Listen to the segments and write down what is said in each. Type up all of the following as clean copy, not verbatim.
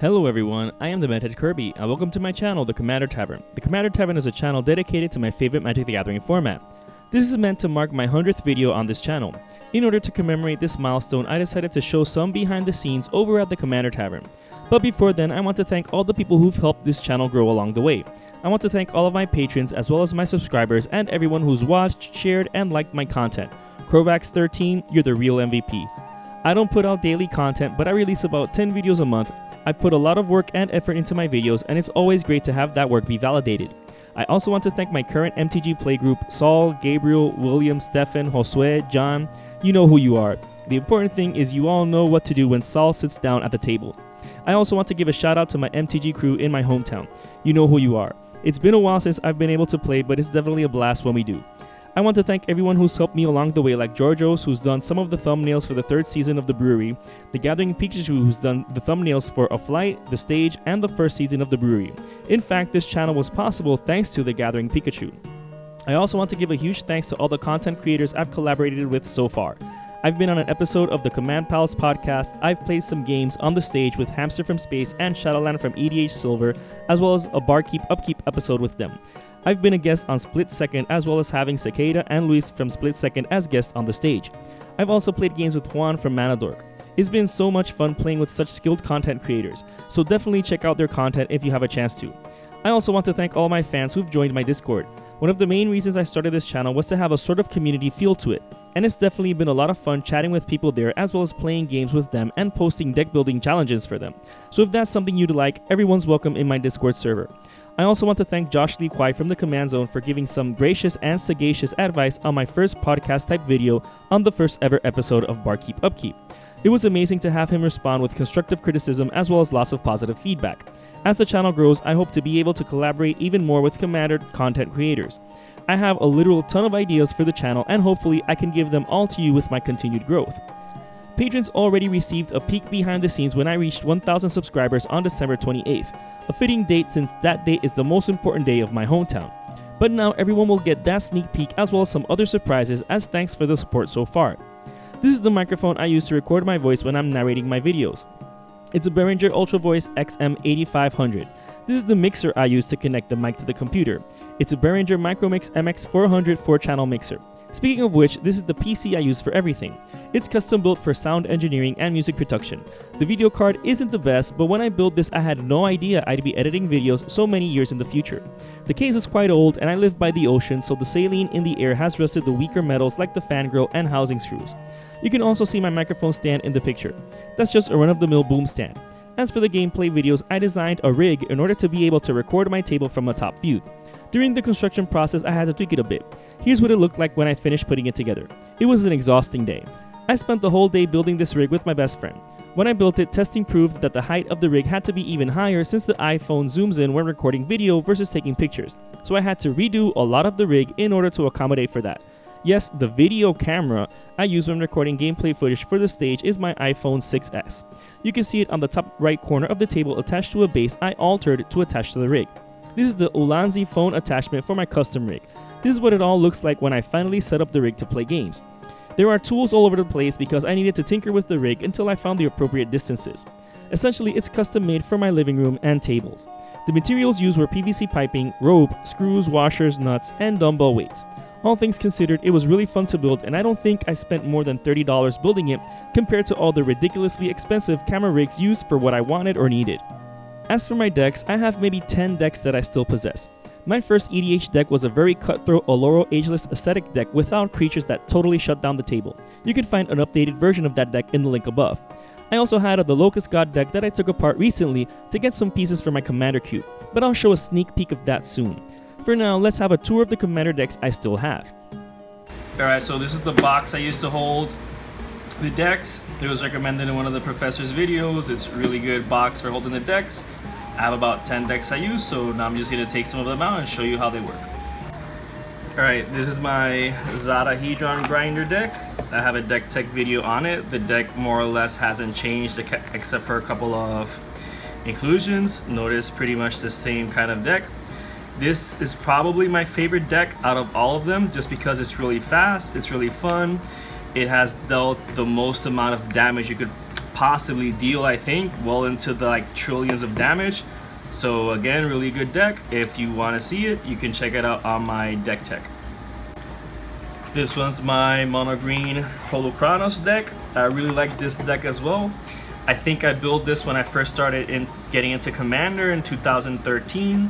Hello everyone, I am the Medhead Kirby, and welcome to my channel, The Commander Tavern. The Commander Tavern is a channel dedicated to my favorite Magic the Gathering format. This is meant to mark my 100th video on this channel. In order to commemorate this milestone, I decided to show some behind the scenes over at the Commander Tavern. But before then, I want to thank all the people who've helped this channel grow along the way. I want to thank all of my patrons as well as my subscribers and everyone who's watched, shared, and liked my content. Crovax13, you're the real MVP. I don't put out daily content, but I release about 10 videos a month. I put a lot of work and effort into my videos, and it's always great to have that work be validated. I also want to thank my current MTG playgroup, Saul, Gabriel, William, Stefan, Josue, John. You know who you are. The important thing is you all know what to do when Saul sits down at the table. I also want to give a shout out to my MTG crew in my hometown. You know who you are. It's been a while since I've been able to play, but it's definitely a blast when we do. I want to thank everyone who's helped me along the way, like Georgios, who's done some of the thumbnails for the 3rd season of The Brewery, The Gathering Pikachu, who's done the thumbnails for A Flight, The Stage, and the 1st season of The Brewery. In fact, this channel was possible thanks to The Gathering Pikachu. I also want to give a huge thanks to all the content creators I've collaborated with so far. I've been on an episode of the Command Palace podcast, I've played some games on the stage with Hamster from Space and Shadowland from EDH Silver, as well as a Barkeep Upkeep episode with them. I've been a guest on Split Second, as well as having Cicada and Luis from Split Second as guests on the stage. I've also played games with Juan from Manadork. It's been so much fun playing with such skilled content creators, so definitely check out their content if you have a chance to. I also want to thank all my fans who've joined my Discord. One of the main reasons I started this channel was to have a sort of community feel to it, and it's definitely been a lot of fun chatting with people there as well as playing games with them and posting deck building challenges for them. So if that's something you'd like, everyone's welcome in my Discord server. I also want to thank Josh Lee Kwai from the Command Zone for giving some gracious and sagacious advice on my first podcast type video on the first ever episode of Barkeep Upkeep. It was amazing to have him respond with constructive criticism as well as lots of positive feedback. As the channel grows, I hope to be able to collaborate even more with Commander content creators. I have a literal ton of ideas for the channel, and hopefully I can give them all to you with my continued growth. Patrons already received a peek behind the scenes when I reached 1,000 subscribers on December 28th, a fitting date since that date is the most important day of my hometown. But now everyone will get that sneak peek as well as some other surprises as thanks for the support so far. This is the microphone I use to record my voice when I'm narrating my videos. It's a Behringer Ultra Voice XM8500. This is the mixer I use to connect the mic to the computer. It's a Behringer Micromix MX400 4-channel mixer. Speaking of which, this is the PC I use for everything. It's custom built for sound engineering and music production. The video card isn't the best, but when I built this I had no idea I'd be editing videos so many years in the future. The case is quite old and I live by the ocean, so the saline in the air has rusted the weaker metals like the fangirl and housing screws. You can also see my microphone stand in the picture. That's just a run-of-the-mill boom stand. As for the gameplay videos, I designed a rig in order to be able to record my table from a top view. During the construction process, I had to tweak it a bit. Here's what it looked like when I finished putting it together. It was an exhausting day. I spent the whole day building this rig with my best friend. When I built it, testing proved that the height of the rig had to be even higher since the iPhone zooms in when recording video versus taking pictures. So I had to redo a lot of the rig in order to accommodate for that. Yes, the video camera I use when recording gameplay footage for the stage is my iPhone 6s. You can see it on the top right corner of the table attached to a base I altered to attach to the rig. This is the Ulanzi phone attachment for my custom rig. This is what it all looks like when I finally set up the rig to play games. There are tools all over the place because I needed to tinker with the rig until I found the appropriate distances. Essentially, it's custom made for my living room and tables. The materials used were PVC piping, rope, screws, washers, nuts, and dumbbell weights. All things considered, it was really fun to build, and I don't think I spent more than $30 building it compared to all the ridiculously expensive camera rigs used for what I wanted or needed. As for my decks, I have maybe 10 decks that I still possess. My first EDH deck was a very cutthroat Oloro Ageless aesthetic deck without creatures that totally shut down the table. You can find an updated version of that deck in the link above. I also had the Locust God deck that I took apart recently to get some pieces for my Commander Cube, but I'll show a sneak peek of that soon. For now, let's have a tour of the Commander decks I still have. Alright, so this is the box I used to hold the decks. It was recommended in one of the professor's videos. It's a really good box for holding the decks. I have about 10 decks I use, so now I'm just going to take some of them out and show you how they work. Alright, this is my Zada Hedron Grinder deck. I have a deck tech video on it. The deck more or less hasn't changed except for a couple of inclusions. Notice pretty much the same kind of deck. This is probably my favorite deck out of all of them just because it's really fast, it's really fun. It has dealt the most amount of damage you could possibly deal, I think, well into the like trillions of damage. So again, really good deck. If you want to see it, you can check it out on my deck tech. This one's my mono green Holocronos deck. I really like this deck as well. I think I built this when I first started getting into Commander in 2013.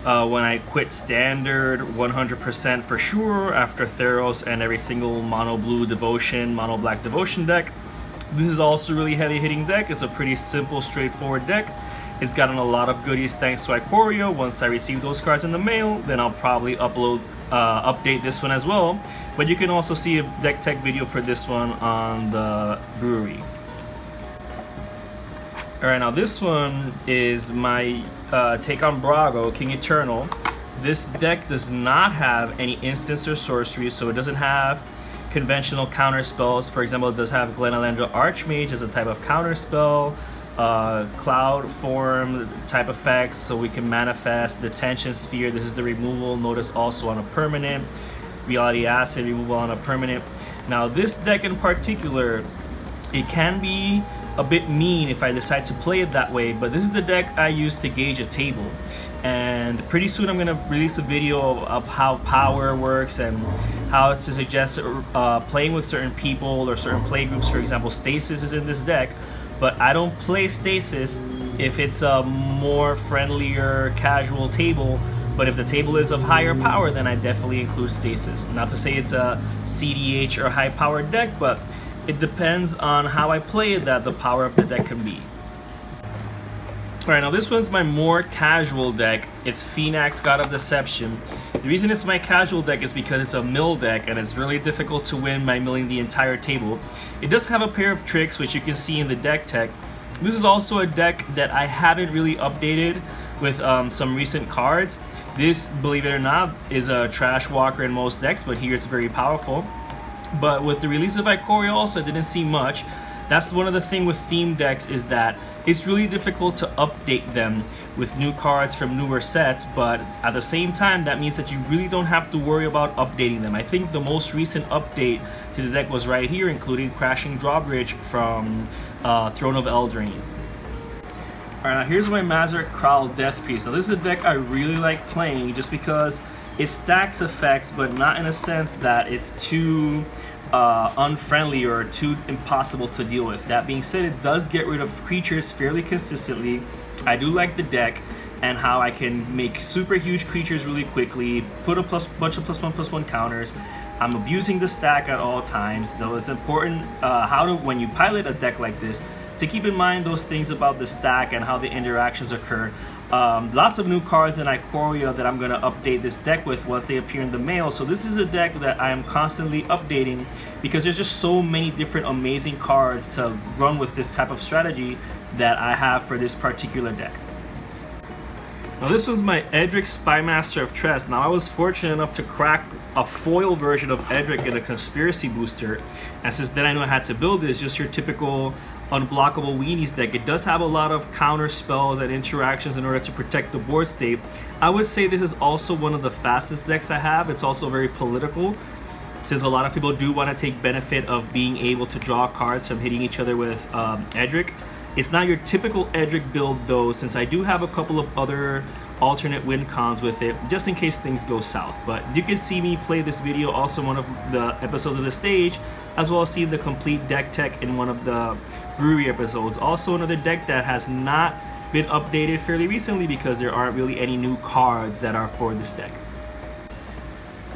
When I quit Standard 100% for sure after Theros and every single mono blue devotion, mono black devotion deck. This is also a really heavy hitting deck. It's a pretty simple, straightforward deck. It's gotten a lot of goodies thanks to Ikoria. Once I receive those cards in the mail, then I'll probably update this one as well. But you can also see a deck tech video for this one on the brewery. Alright, now this one is my take on Brago, King Eternal. This deck does not have any instants or sorceries, so it doesn't have conventional counter spells. For example, it does have Glenalandra Archmage as a type of counter spell, cloud form type effects, so we can manifest the tension sphere. This is the removal. Notice also on a permanent. Reality acid removal on a permanent. Now this deck in particular, it can be a bit mean if I decide to play it that way, but this is the deck I use to gauge a table. And pretty soon I'm going to release a video of how power works and how to suggest playing with certain people or certain play groups. For example, Stasis is in this deck, but I don't play Stasis if it's a more friendlier casual table. But if the table is of higher power, then I definitely include Stasis. Not to say it's a CDH or high powered deck, but it depends on how I play it that the power of the deck can be. Alright, now this one's my more casual deck. It's Phoenix, God of Deception. The reason it's my casual deck is because it's a mill deck and it's really difficult to win by milling the entire table. It does have a pair of tricks, which you can see in the deck tech. This is also a deck that I haven't really updated with some recent cards. This, believe it or not, is a trash walker in most decks, but here it's very powerful. But with the release of Ikoria also, I didn't see much. That's one of the things with theme decks, is that it's really difficult to update them with new cards from newer sets, but at the same time, that means that you really don't have to worry about updating them. I think the most recent update to the deck was right here, including Crashing Drawbridge from Throne of Eldraine. Alright, now here's my Mazarek Kraul Death Priest. Now this is a deck I really like playing just because it stacks effects, but not in a sense that it's too unfriendly or too impossible to deal with. That being said, it does get rid of creatures fairly consistently. I do like the deck and how I can make super huge creatures really quickly, put a bunch of +1/+1 counters. I'm abusing the stack at all times, though it's important when you pilot a deck like this to keep in mind those things about the stack and how the interactions occur. Lots of new cards in Ikoria that I'm going to update this deck with once they appear in the mail. So this is a deck that I am constantly updating because there's just so many different amazing cards to run with this type of strategy that I have for this particular deck. Now this one's my Edric Spymaster of Trust. Now I was fortunate enough to crack a foil version of Edric in a conspiracy booster, and since then I know I had to build this, just your typical unblockable weenies deck. It does have a lot of counter spells and interactions in order to protect the board state. I would say this is also one of the fastest decks I have. It's also very political, since a lot of people do want to take benefit of being able to draw cards from hitting each other with Edric. It's not your typical Edric build though, since I do have a couple of other alternate win cons with it, just in case things go south. But you can see me play this video also in one of the episodes of the stage, as well as see the complete deck tech in one of the brewery episodes. Also another deck that has not been updated fairly recently because there aren't really any new cards that are for this deck.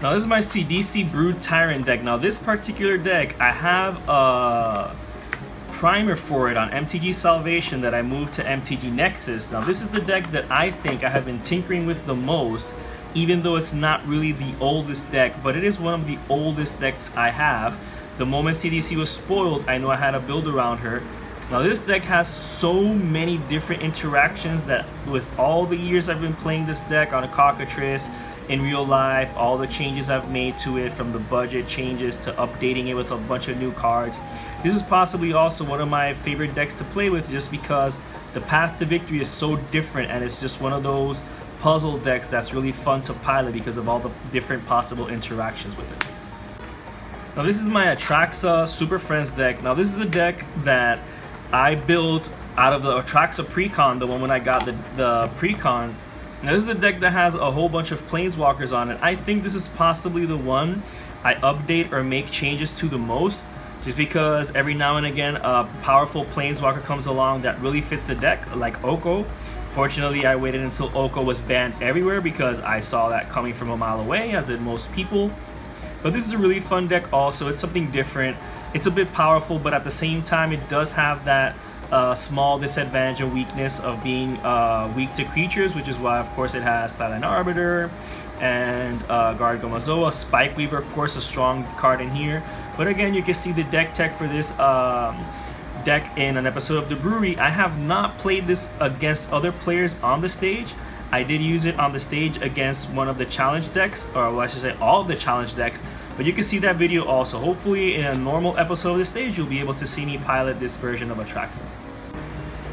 Now this is my CDC Brewed Tyrant deck. Now this particular deck, I have a primer for it on MTG Salvation that I moved to MTG Nexus. Now this is the deck that I think I have been tinkering with the most, even though it's not really the oldest deck, but it is one of the oldest decks I have. The moment CDC was spoiled, I know I had to build around her. Now this deck has so many different interactions that with all the years I've been playing this deck on a cockatrice, in real life, all the changes I've made to it, from the budget changes to updating it with a bunch of new cards, this is possibly also one of my favorite decks to play with, just because the path to victory is so different, and it's just one of those puzzle decks that's really fun to pilot because of all the different possible interactions with it. Now this is my Atraxa Super Friends deck. Now this is a deck that I built out of the Atraxa Precon, the one when I got the Precon. Now this is a deck that has a whole bunch of Planeswalkers on it. I think this is possibly the one I update or make changes to the most, just because every now and again a powerful Planeswalker comes along that really fits the deck, like Oko. Fortunately, I waited until Oko was banned everywhere because I saw that coming from a mile away, as did most people. But this is a really fun deck also. It's something different. It's a bit powerful, but at the same time it does have that small disadvantage and weakness of being weak to creatures, which is why of course it has Silent Arbiter and Guard Gomazoa. Spike Weaver, of course, a strong card in here. But again, you can see the deck tech for this deck in an episode of the Brewery. I have not played this against other players on the stage. I did use it on the stage against one of the challenge decks, or well, I should say all of the challenge decks, but you can see that video also. Hopefully in a normal episode of the stage you'll be able to see me pilot this version of Atraxa.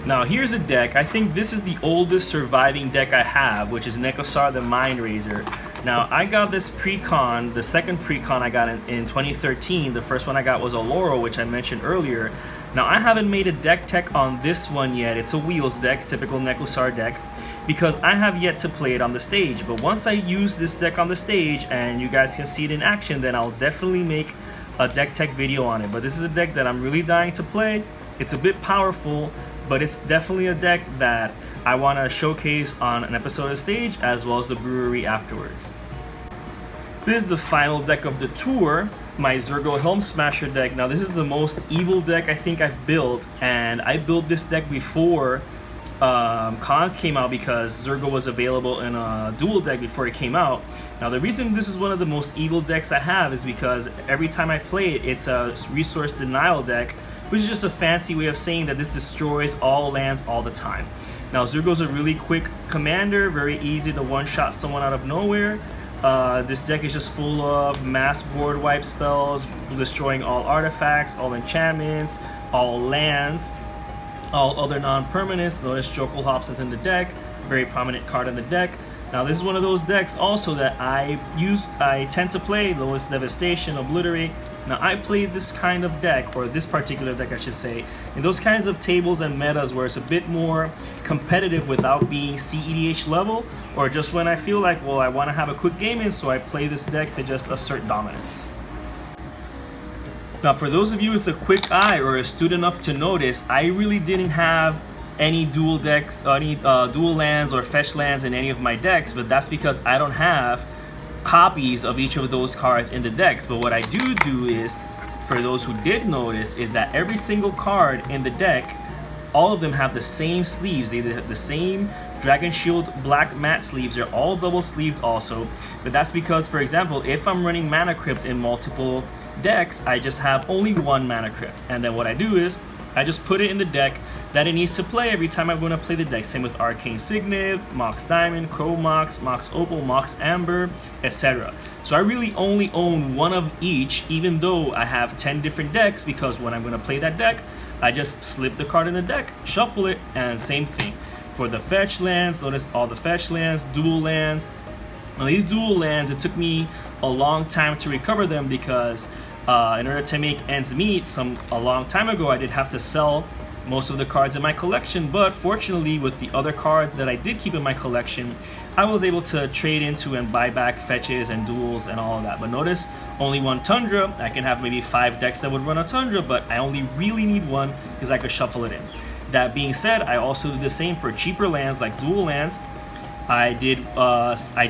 Now here's a deck. I think this is the oldest surviving deck I have, which is Nekosar the Mindraiser. Now I got this Precon, the second Precon I got in 2013. The first one I got was a Laurel, which I mentioned earlier. Now I haven't made a deck tech on this one yet. It's a Wheels deck, typical Nekosar deck, because I have yet to play it on the stage. But once I use this deck on the stage and you guys can see it in action, then I'll definitely make a deck tech video on it. But this is a deck that I'm really dying to play. It's a bit powerful, but it's definitely a deck that I want to showcase on an episode of the stage as well as the Brewery afterwards. This is the final deck of the tour, my Zergo Helm Smasher deck. Now this is the most evil deck I think I've built, and I built this deck before cons came out because Zergo was available in a dual deck before it came out. Now the reason this is one of the most evil decks I have is because every time I play it, it's a resource denial deck, which is just a fancy way of saying that this destroys all lands all the time. Now Zergo's a really quick commander, very easy to one-shot someone out of nowhere. This deck is just full of mass board wipe spells, destroying all artifacts, all enchantments, all lands, all other non-permanents. Notice Jokul Hops is in the deck, very prominent card in the deck. Now this is one of those decks also that I tend to play, Lowest Devastation, Obliterate. Now I play this kind of deck, or this particular deck I should say, in those kinds of tables and metas where it's a bit more competitive without being CEDH level, or just when I feel like, well, I want to have a quick game in, so I play this deck to just assert dominance. Now for those of you with a quick eye or astute enough to notice, I really didn't have any dual decks, any dual lands or fetch lands in any of my decks, but that's because I don't have copies of each of those cards in the decks. But what I do is, for those who did notice, is that every single card in the deck, all of them have the same sleeves. They have the same Dragon Shield black matte sleeves. They're all double sleeved also, but that's because, for example, if I'm running Mana Crypt in multiple decks, I just have only one Mana Crypt, and then what I do is I just put it in the deck that it needs to play every time I'm going to play the deck. Same with Arcane Signet, Mox Diamond, Crow Mox, Mox Opal, Mox Amber, etc. So I really only own one of each, even though I have 10 different decks, because when I'm going to play that deck, I just slip the card in the deck, shuffle it, and same thing. For the fetch lands, notice all the fetch lands, dual lands. Now these dual lands, it took me a long time to recover them because in order to make ends meet, a long time ago I did have to sell most of the cards in my collection, but fortunately with the other cards that I did keep in my collection, I was able to trade into and buy back fetches and duels and all of that. But notice, only one Tundra. I can have maybe 5 decks that would run a Tundra, but I only really need one because I could shuffle it in. That being said, I also do the same for cheaper lands like dual lands. I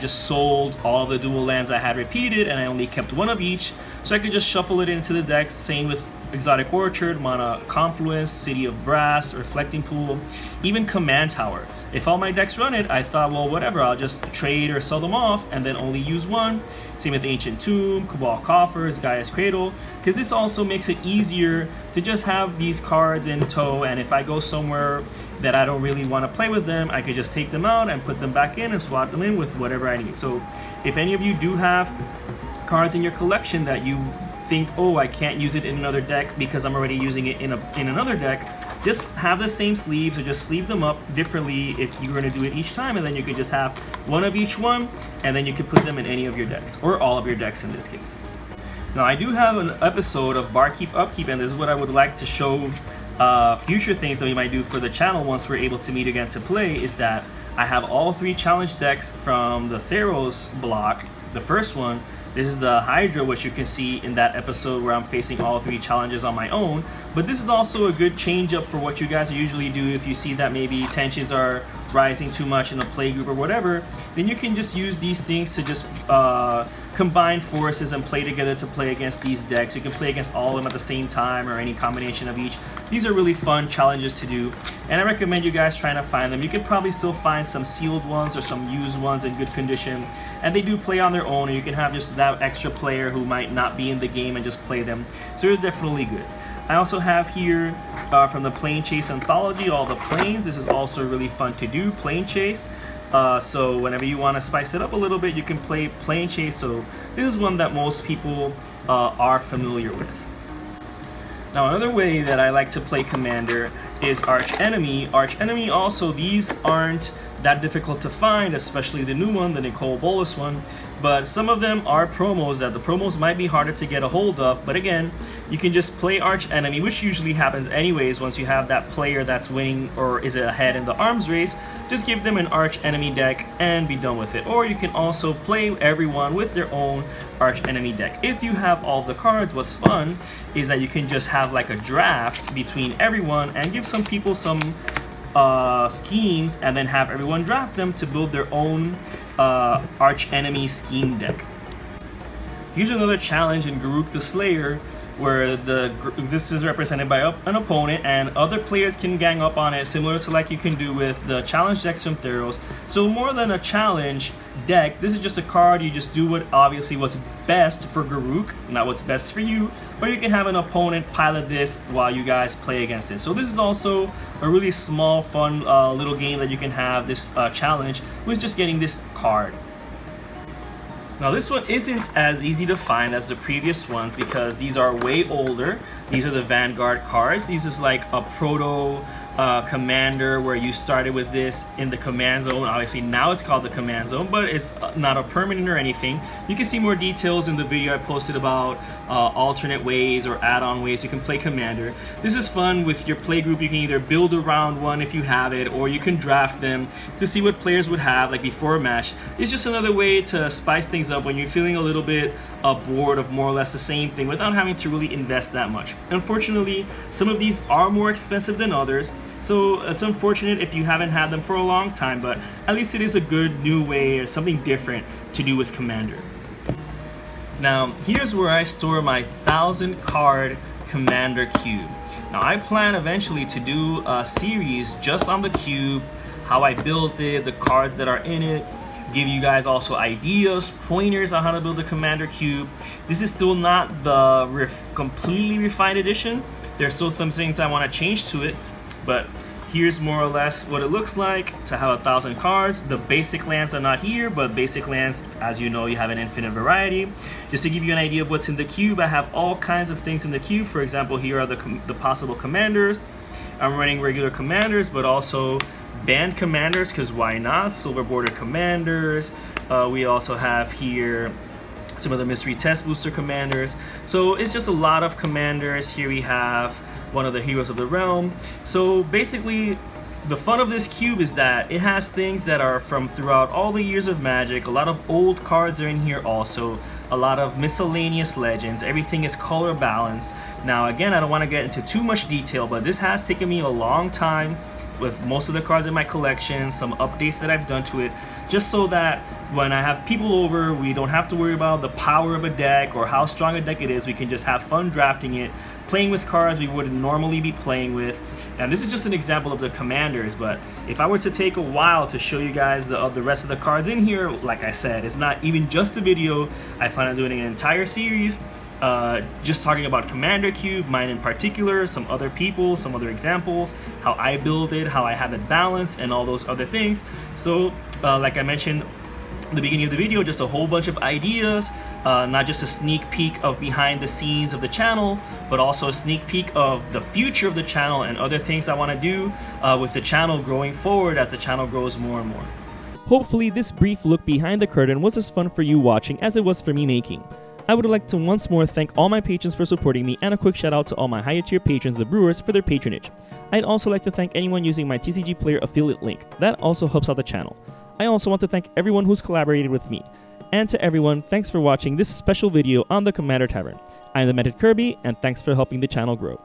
just sold all of the dual lands I had repeated, and I only kept one of each, so I could just shuffle it into the decks. Same with Exotic Orchard, Mana Confluence, City of Brass, Reflecting Pool, even Command Tower. If all my decks run it, I thought, well, whatever, I'll just trade or sell them off and then only use one. Same with Ancient Tomb, Cabal Coffers, Gaia's Cradle, because this also makes it easier to just have these cards in tow, and if I go somewhere that I don't really want to play with them, I could just take them out and put them back in and swap them in with whatever I need. So if any of you do have cards in your collection that you think, oh, I can't use it in another deck because I'm already using it in another deck, just have the same sleeves or just sleeve them up differently if you're going to do it each time, and then you could just have one of each one, and then you could put them in any of your decks, or all of your decks in this case. Now I do have an episode of Barkeep Upkeep, and this is what I would like to show future things that we might do for the channel once we're able to meet again to play is that I have all 3 challenge decks from the Theros block. The first one, this is the Hydra, which you can see in that episode where I'm facing all 3 challenges on my own. But this is also a good change up for what you guys usually do if you see that maybe tensions are rising too much in a play group or whatever. Then you can just use these things to just combine forces and play together to play against these decks. You can play against all of them at the same time or any combination of each. These are really fun challenges to do, and I recommend you guys trying to find them. You can probably still find some sealed ones or some used ones in good condition, and they do play on their own, or you can have just that extra player who might not be in the game and just play them. So they're definitely good. I also have here from the Plane Chase Anthology all the planes. This is also really fun to do, Plane Chase. So whenever you want to spice it up a little bit, you can play Plane Chase. So this is one that most people are familiar with. Now another way that I like to play Commander is Archenemy. Archenemy also, these aren't that difficult to find, especially the new one, the Nicole Bolas one. But some of them are promos that the promos might be harder to get a hold of. But again, you can just play Archenemy, which usually happens anyways once you have that player that's winning or is ahead in the arms race. Just give them an Archenemy deck and be done with it. Or you can also play everyone with their own Archenemy deck. If you have all the cards, what's fun is that you can just have like a draft between everyone and give some people some schemes and then have everyone draft them to build their own Archenemy scheme deck. Here's another challenge in Garruk the Slayer, where this is represented by an opponent and other players can gang up on it, similar to like you can do with the challenge decks from Theros. So more than a challenge deck, this is just a card. You just do what obviously what's best for Garruk, not what's best for you, or you can have an opponent pilot this while you guys play against it. So this is also a really small fun little game that you can have, this challenge with just getting this card. Now this one isn't as easy to find as the previous ones because these are way older. These are the Vanguard cards. These is like a proto commander where you started with this in the command zone. Obviously now it's called the command zone, but it's not a permanent or anything. You can see more details in the video I posted about alternate ways or add-on ways you can play commander. This is fun with your play group. You can either build around one if you have it, or you can draft them to see what players would have like before a match. It's just another way to spice things up when you're feeling a little bit bored of more or less the same thing without having to really invest that much. Unfortunately, some of these are more expensive than others, so it's unfortunate if you haven't had them for a long time, but at least it is a good new way or something different to do with Commander. Now, here's where I store my 1,000 card Commander cube. Now, I plan eventually to do a series just on the cube, how I built it, the cards that are in it, give you guys also ideas, pointers on how to build a Commander cube. This is still not the completely refined edition. There's still some things I want to change to it, but here's more or less what it looks like to have 1,000 cards. The basic lands are not here, but basic lands, as you know, you have an infinite variety. Just to give you an idea of what's in the cube, I have all kinds of things in the cube. For example, here are the possible commanders. I'm running regular commanders, but also banned commanders, because why not? Silver border commanders. We also have here some of the mystery test booster commanders. So it's just a lot of commanders. Here we have one of the heroes of the realm. So basically, the fun of this cube is that it has things that are from throughout all the years of Magic. A lot of old cards are in here also. A lot of miscellaneous legends. Everything is color balanced. Now again, I don't want to get into too much detail, but this has taken me a long time with most of the cards in my collection, some updates that I've done to it, just so that when I have people over, we don't have to worry about the power of a deck or how strong a deck it is. We can just have fun drafting it, playing with cards we wouldn't normally be playing with. And this is just an example of the commanders, but if I were to take a while to show you guys the rest of the cards in here, like I said, it's not even just a video. I plan on doing an entire series just talking about Commander Cube, mine in particular, some other people, some other examples, how I build it, how I have it balanced, and all those other things. So like I mentioned at the beginning of the video, just a whole bunch of ideas, not just a sneak peek of behind the scenes of the channel, but also a sneak peek of the future of the channel and other things I want to do with the channel growing forward as the channel grows more and more. Hopefully this brief look behind the curtain was as fun for you watching as it was for me making. I would like to once more thank all my patrons for supporting me, and a quick shout out to all my higher tier patrons, the brewers, for their patronage. I'd also like to thank anyone using my TCG Player affiliate link. That also helps out the channel. I also want to thank everyone who's collaborated with me. And to everyone, thanks for watching this special video on the Commander Tavern. I'm the Method Kirby, and thanks for helping the channel grow.